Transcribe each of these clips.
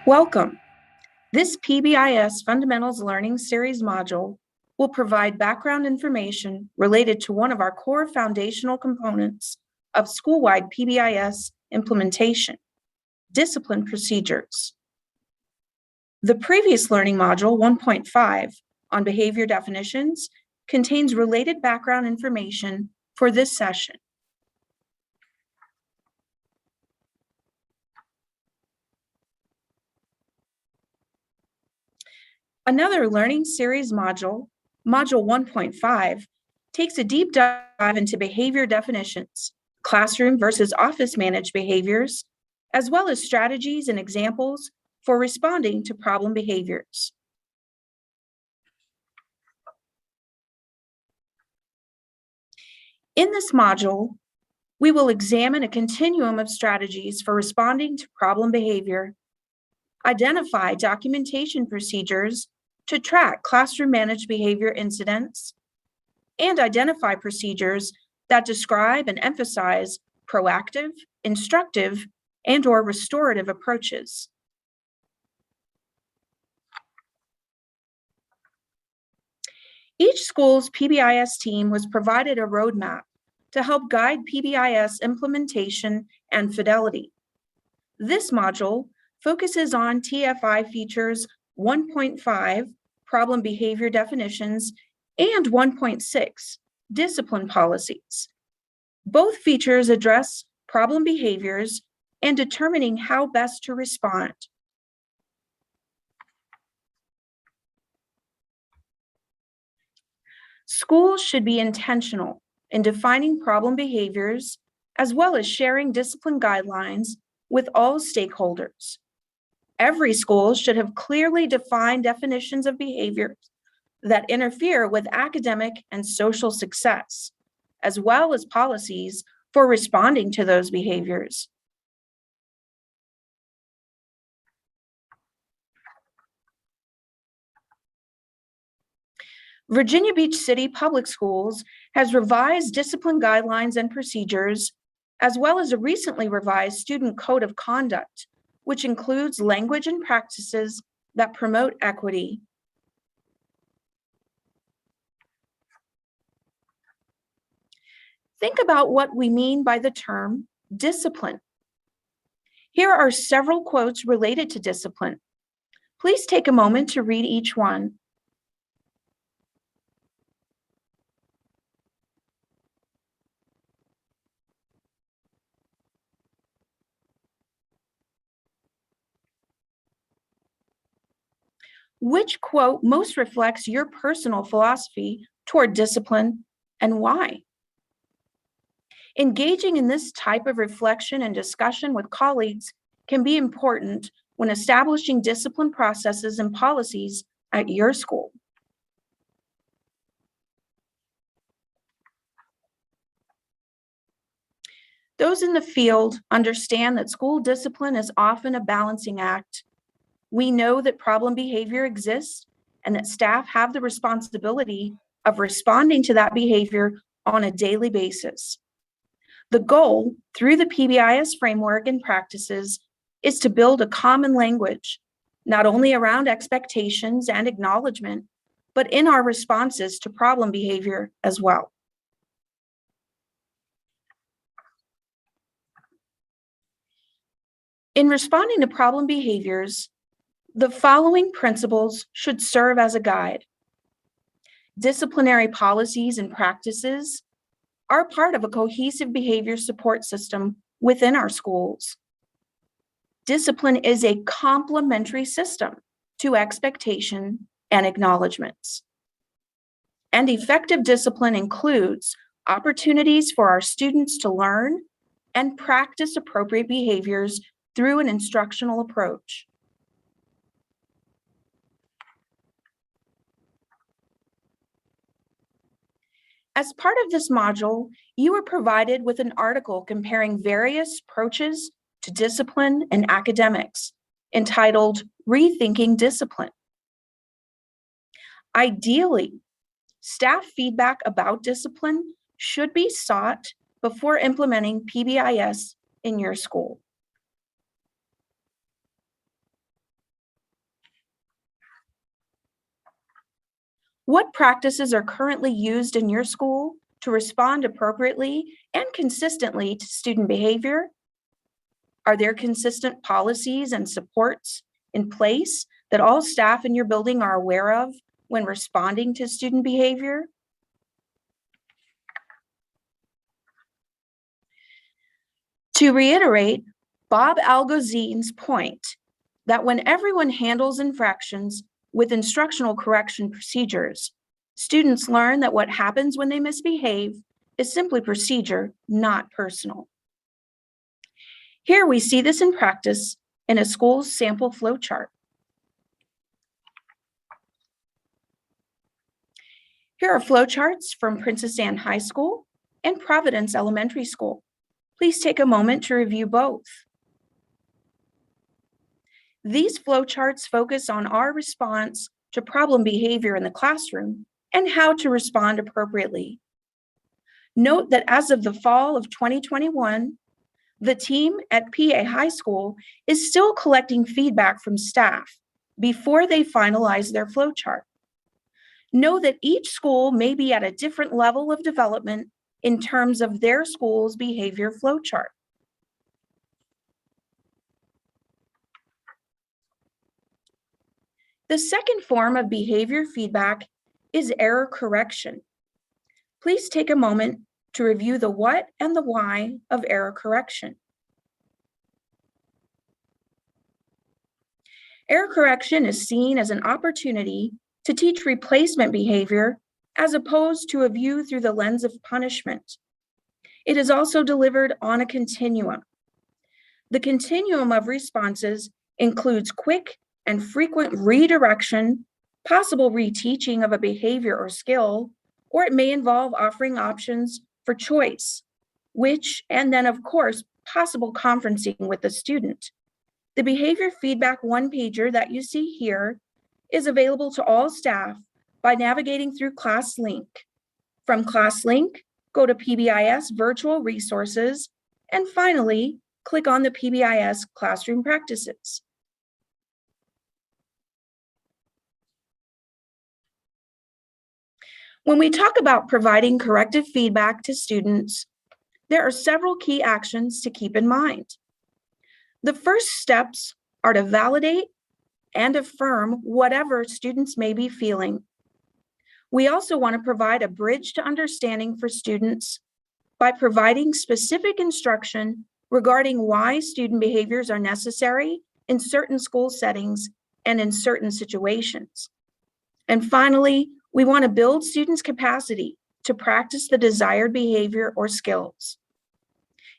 Welcome. This PBIS Fundamentals Learning Series module will provide background information related to one of our core foundational components of school-wide PBIS implementation, discipline procedures. The previous learning module, 1.5, on behavior definitions, contains related background information for this session. Another learning series module, Module 1.5, takes a deep dive into behavior definitions, classroom versus office managed behaviors, as well as strategies and examples for responding to problem behaviors. In this module, we will examine a continuum of strategies for responding to problem behavior, identify documentation procedures to track classroom managed behavior incidents, and identify procedures that describe and emphasize proactive, instructive, and/or restorative approaches. Each school's PBIS team was provided a roadmap to help guide PBIS implementation and fidelity. This module focuses on TFI features 1.5, problem behavior definitions, and 1.6, discipline policies. Both features address problem behaviors and determining how best to respond. Schools should be intentional in defining problem behaviors, as well as sharing discipline guidelines with all stakeholders. Every school should have clearly defined definitions of behaviors that interfere with academic and social success, as well as policies for responding to those behaviors. Virginia Beach City Public Schools has revised discipline guidelines and procedures, as well as a recently revised student code of conduct, which includes language and practices that promote equity. Think about what we mean by the term discipline. Here are several quotes related to discipline. Please take a moment to read each one. Which quote most reflects your personal philosophy toward discipline and why? Engaging in this type of reflection and discussion with colleagues can be important when establishing discipline processes and policies at your school. Those in the field understand that school discipline is often a balancing act. We know that problem behavior exists and that staff have the responsibility of responding to that behavior on a daily basis. The goal, through the PBIS framework and practices, is to build a common language, not only around expectations and acknowledgement, but in our responses to problem behavior as well. In responding to problem behaviors, the following principles should serve as a guide. Disciplinary policies and practices are part of a cohesive behavior support system within our schools. Discipline is a complementary system to expectation and acknowledgments. And effective discipline includes opportunities for our students to learn and practice appropriate behaviors through an instructional approach. As part of this module, you were provided with an article comparing various approaches to discipline and academics entitled Rethinking Discipline. Ideally, staff feedback about discipline should be sought before implementing PBIS in your school. What practices are currently used in your school to respond appropriately and consistently to student behavior? Are there consistent policies and supports in place that all staff in your building are aware of when responding to student behavior? To reiterate Bob Algozine's point that when everyone handles infractions with instructional correction procedures, students learn that what happens when they misbehave is simply procedure, not personal. Here we see this in practice in a school's sample flow chart. Here are flowcharts from Princess Anne High School and Providence Elementary School. Please take a moment to review both. These flowcharts focus on our response to problem behavior in the classroom and how to respond appropriately. Note that as of the fall of 2021, the team at PA High School is still collecting feedback from staff before they finalize their flowchart. Know that each school may be at a different level of development in terms of their school's behavior flowchart. The second form of behavior feedback is error correction. Please take a moment to review the what and the why of error correction. Error correction is seen as an opportunity to teach replacement behavior as opposed to a view through the lens of punishment. It is also delivered on a continuum. The continuum of responses includes quick and frequent redirection, possible reteaching of a behavior or skill, or it may involve offering options for choice, and then of course, possible conferencing with the student. The behavior feedback one-pager that you see here is available to all staff by navigating through ClassLink. From ClassLink, go to PBIS Virtual Resources, and finally, click on the PBIS Classroom Practices. When we talk about providing corrective feedback to students, there are several key actions to keep in mind. The first steps are to validate and affirm whatever students may be feeling. We also want to provide a bridge to understanding for students by providing specific instruction regarding why student behaviors are necessary in certain school settings and in certain situations. And finally, we want to build students' capacity to practice the desired behavior or skills.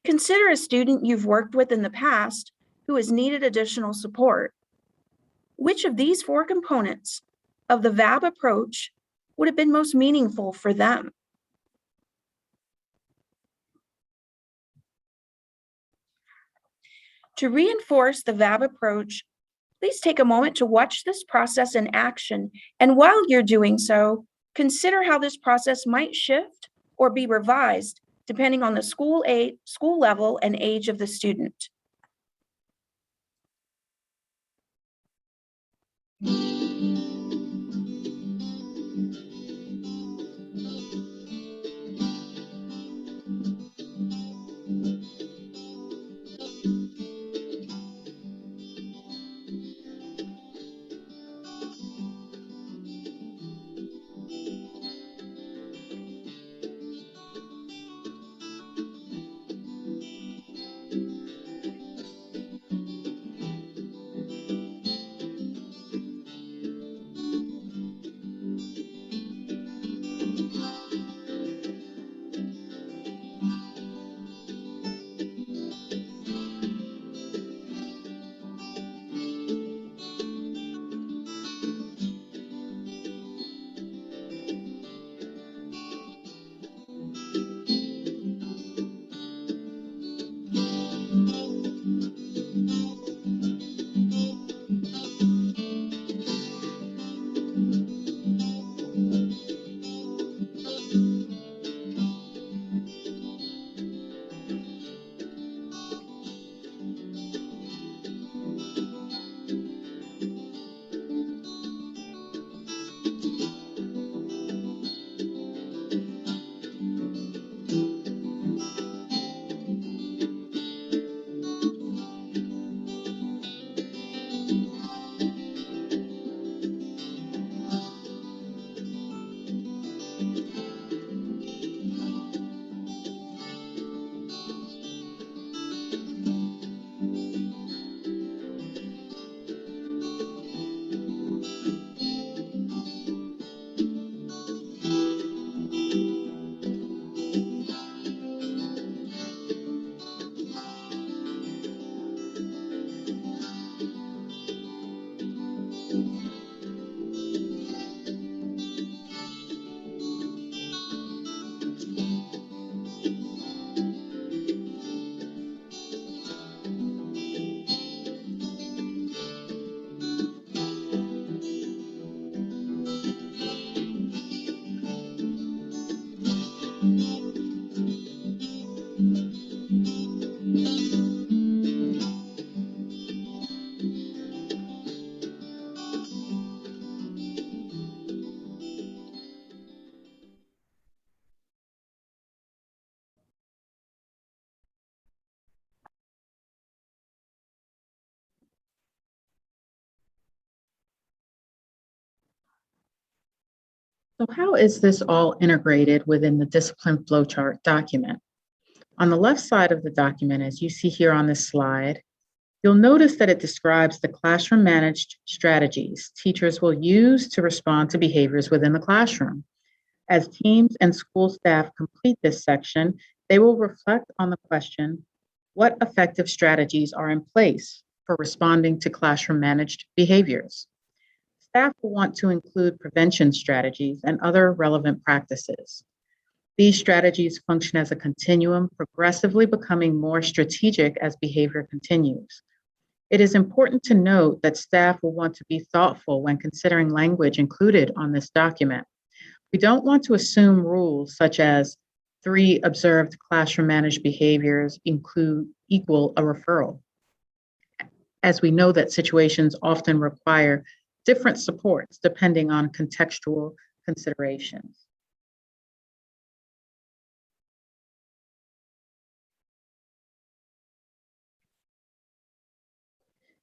Consider a student you've worked with in the past who has needed additional support. Which of these four components of the VAB approach would have been most meaningful for them? To reinforce the VAB approach, please take a moment to watch this process in action. And while you're doing so, consider how this process might shift or be revised depending on the school level and age of the student. So how is this all integrated within the discipline flowchart document? On the left side of the document, as you see here on this slide, you'll notice that it describes the classroom managed strategies teachers will use to respond to behaviors within the classroom. As teams and school staff complete this section, they will reflect on the question, what effective strategies are in place for responding to classroom managed behaviors? Staff will want to include prevention strategies and other relevant practices. These strategies function as a continuum, progressively becoming more strategic as behavior continues. It is important to note that staff will want to be thoughtful when considering language included on this document. We don't want to assume rules such as 3 observed classroom managed behaviors equal a referral, as we know that situations often require different supports depending on contextual considerations.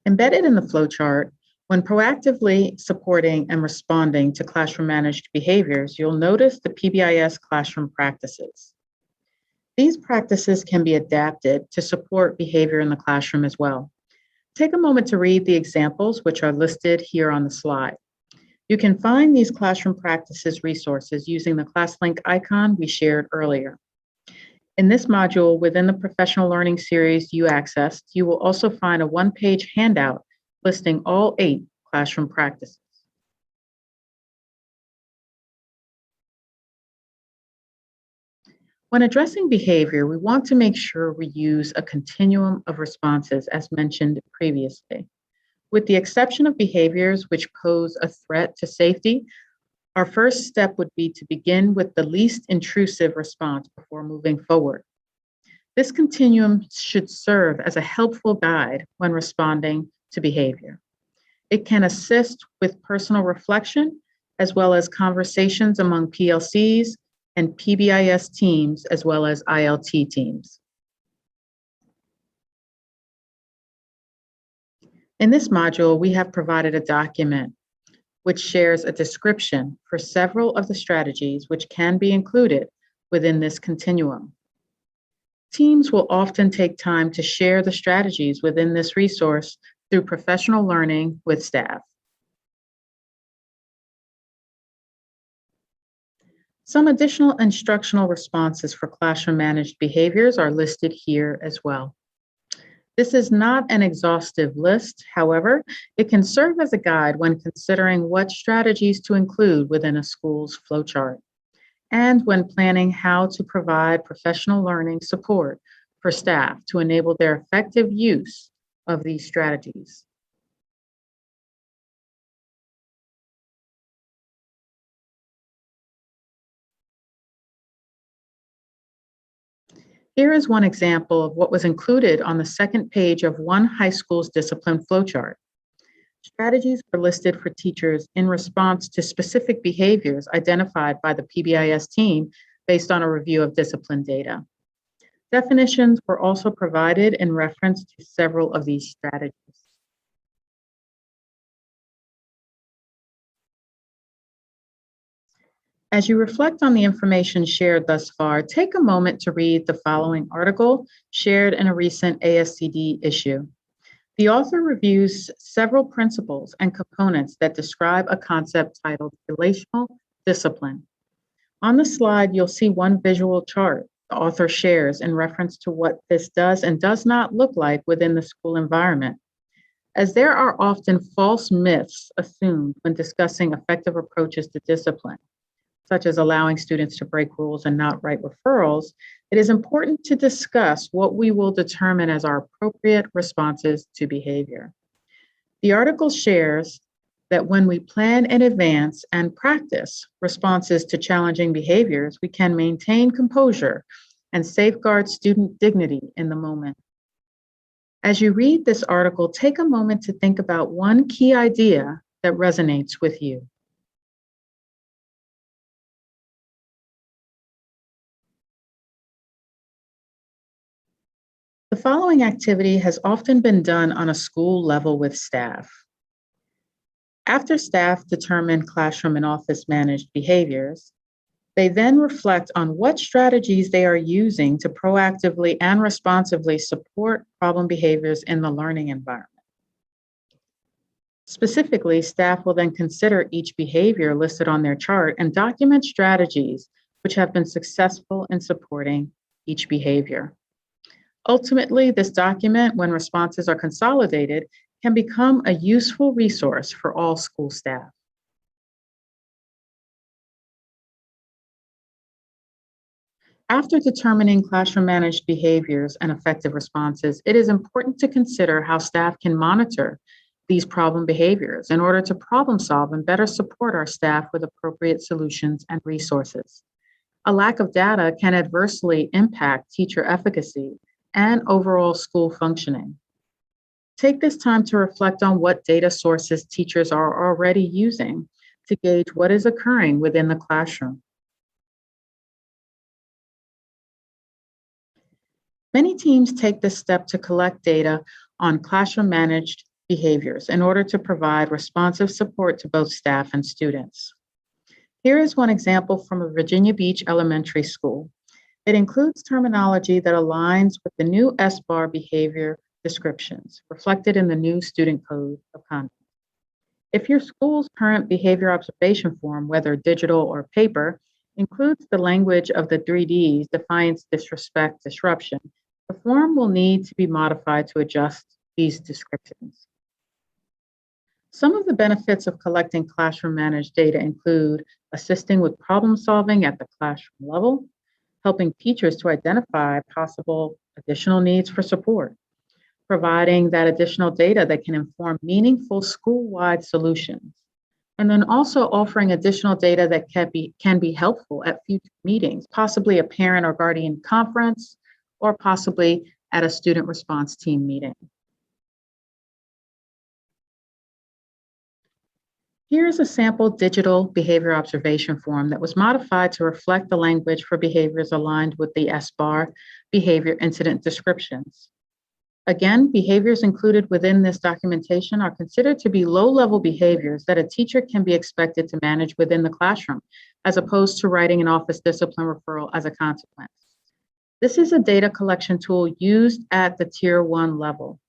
Embedded in the flowchart, when proactively supporting and responding to classroom managed behaviors, you'll notice the PBIS classroom practices. These practices can be adapted to support behavior in the classroom as well. Take a moment to read the examples, which are listed here on the slide. You can find these classroom practices resources using the ClassLink icon we shared earlier. In this module within the Professional Learning Series you accessed, you will also find a one-page handout listing all 8 classroom practices. When addressing behavior, we want to make sure we use a continuum of responses as mentioned previously. With the exception of behaviors which pose a threat to safety, our first step would be to begin with the least intrusive response before moving forward. This continuum should serve as a helpful guide when responding to behavior. It can assist with personal reflection as well as conversations among PLCs and PBIS teams as well as ILT teams. In this module, we have provided a document which shares a description for several of the strategies which can be included within this continuum. Teams will often take time to share the strategies within this resource through professional learning with staff. Some additional instructional responses for classroom managed behaviors are listed here as well. This is not an exhaustive list. However, it can serve as a guide when considering what strategies to include within a school's flowchart and when planning how to provide professional learning support for staff to enable their effective use of these strategies. Here is one example of what was included on the second page of one high school's discipline flowchart. Strategies were listed for teachers in response to specific behaviors identified by the PBIS team based on a review of discipline data. Definitions were also provided in reference to several of these strategies. As you reflect on the information shared thus far, take a moment to read the following article shared in a recent ASCD issue. The author reviews several principles and components that describe a concept titled relational discipline. On the slide, you'll see one visual chart the author shares in reference to what this does and does not look like within the school environment. As there are often false myths assumed when discussing effective approaches to discipline, such as allowing students to break rules and not write referrals, it is important to discuss what we will determine as our appropriate responses to behavior. The article shares that when we plan in advance and practice responses to challenging behaviors, we can maintain composure and safeguard student dignity in the moment. As you read this article, take a moment to think about one key idea that resonates with you. The following activity has often been done on a school level with staff. After staff determine classroom and office managed behaviors, they then reflect on what strategies they are using to proactively and responsively support problem behaviors in the learning environment. Specifically, staff will then consider each behavior listed on their chart and document strategies which have been successful in supporting each behavior. Ultimately, this document, when responses are consolidated, can become a useful resource for all school staff. After determining classroom managed behaviors and effective responses, it is important to consider how staff can monitor these problem behaviors in order to problem solve and better support our staff with appropriate solutions and resources. A lack of data can adversely impact teacher efficacy and overall school functioning. Take this time to reflect on what data sources teachers are already using to gauge what is occurring within the classroom. Many teams take this step to collect data on classroom managed behaviors in order to provide responsive support to both staff and students. Here is one example from a Virginia Beach elementary school. It includes terminology that aligns with the new SBAR behavior descriptions reflected in the new Student Code of Conduct. If your school's current behavior observation form, whether digital or paper, includes the language of the 3Ds, defiance, disrespect, disruption, the form will need to be modified to adjust these descriptions. Some of the benefits of collecting classroom managed data include assisting with problem solving at the classroom level, helping teachers to identify possible additional needs for support, providing that additional data that can inform meaningful school-wide solutions, and then also offering additional data that can be helpful at future meetings, possibly a parent or guardian conference, or possibly at a student response team meeting. Here's a sample digital behavior observation form that was modified to reflect the language for behaviors aligned with the SBAR behavior incident descriptions. Again, behaviors included within this documentation are considered to be low-level behaviors that a teacher can be expected to manage within the classroom, as opposed to writing an office discipline referral as a consequence. This is a data collection tool used at the Tier 1 level.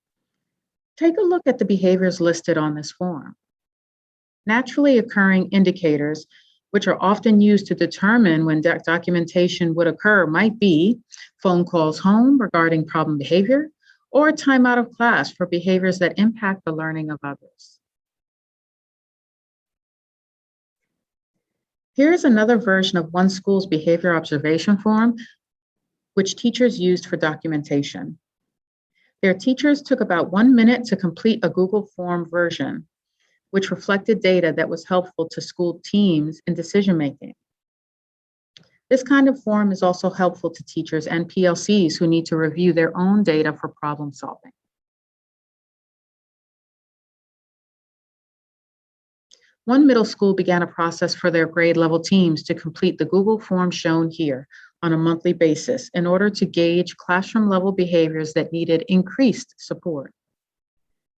Take a look at the behaviors listed on this form. Naturally occurring indicators, which are often used to determine when documentation would occur, might be phone calls home regarding problem behavior, or time out of class for behaviors that impact the learning of others. Here is another version of one school's behavior observation form, which teachers used for documentation. Their teachers took about 1 minute to complete a Google form version, which reflected data that was helpful to school teams in decision-making. This kind of form is also helpful to teachers and PLCs who need to review their own data for problem solving. One middle school began a process for their grade level teams to complete the Google form shown here on a monthly basis in order to gauge classroom level behaviors that needed increased support.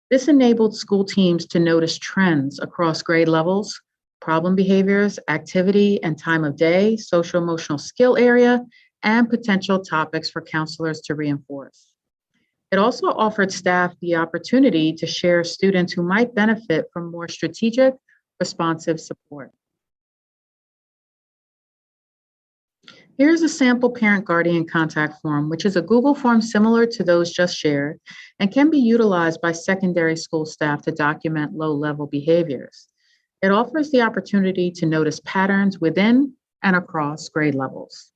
This enabled school teams to notice trends across grade levels, problem behaviors, activity and time of day, social emotional skill area, and potential topics for counselors to reinforce. It also offered staff the opportunity to share students who might benefit from more strategic, responsive support. Here's a sample parent-guardian contact form, which is a Google form similar to those just shared and can be utilized by secondary school staff to document low-level behaviors. It offers the opportunity to notice patterns within and across grade levels.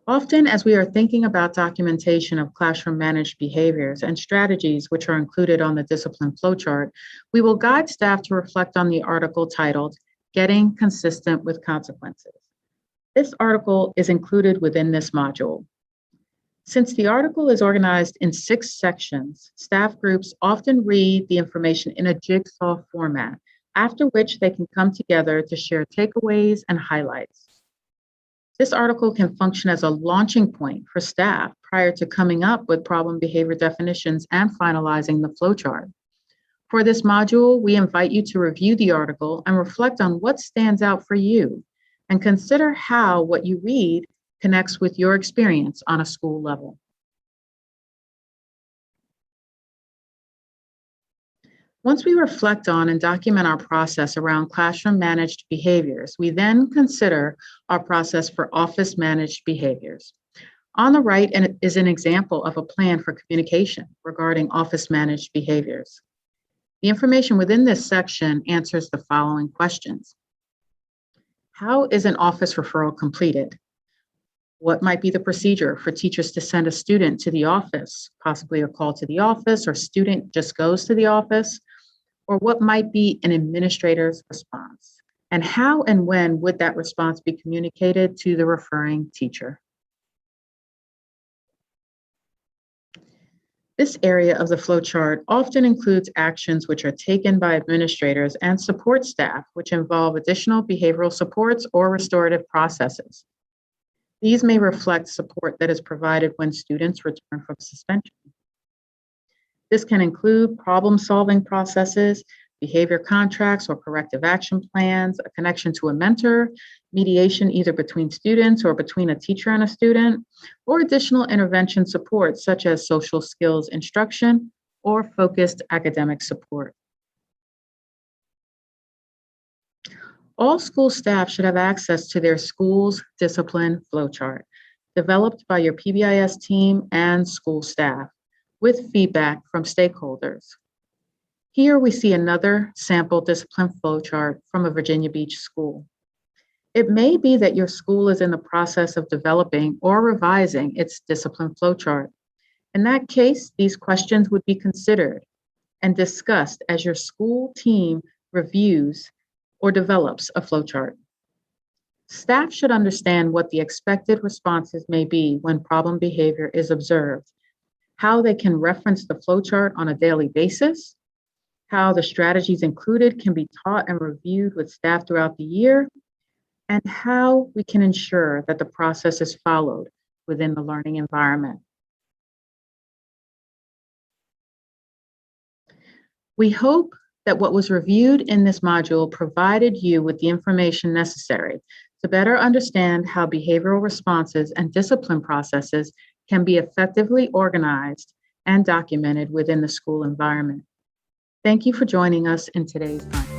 Often, as we are thinking about documentation of classroom managed behaviors and strategies which are included on the discipline flowchart, we will guide staff to reflect on the article titled, Getting Consistent with Consequences. This article is included within this module. Since the article is organized in 6 sections, staff groups often read the information in a jigsaw format, after which they can come together to share takeaways and highlights. This article can function as a launching point for staff prior to coming up with problem behavior definitions and finalizing the flowchart. For this module, we invite you to review the article and reflect on what stands out for you, and consider how what you read connects with your experience on a school level. Once we reflect on and document our process around classroom managed behaviors, we then consider our process for office managed behaviors. On the right is an example of a plan for communication regarding office managed behaviors. The information within this section answers the following questions. How is an office referral completed? What might be the procedure for teachers to send a student to the office, possibly a call to the office, or student just goes to the office? Or what might be an administrator's response? And how and when would that response be communicated to the referring teacher? This area of the flowchart often includes actions which are taken by administrators and support staff, which involve additional behavioral supports or restorative processes. These may reflect support that is provided when students return from suspension. This can include problem-solving processes, behavior contracts or corrective action plans, a connection to a mentor, mediation either between students or between a teacher and a student, or additional intervention support such as social skills instruction or focused academic support. All school staff should have access to their school's discipline flowchart, developed by your PBIS team and school staff, with feedback from stakeholders. Here we see another sample discipline flowchart from a Virginia Beach school. It may be that your school is in the process of developing or revising its discipline flowchart. In that case, these questions would be considered and discussed as your school team reviews or develops a flowchart. Staff should understand what the expected responses may be when problem behavior is observed, how they can reference the flowchart on a daily basis, how the strategies included can be taught and reviewed with staff throughout the year, and how we can ensure that the process is followed within the learning environment. We hope that what was reviewed in this module provided you with the information necessary to better understand how behavioral responses and discipline processes can be effectively organized and documented within the school environment. Thank you for joining us in today's conference.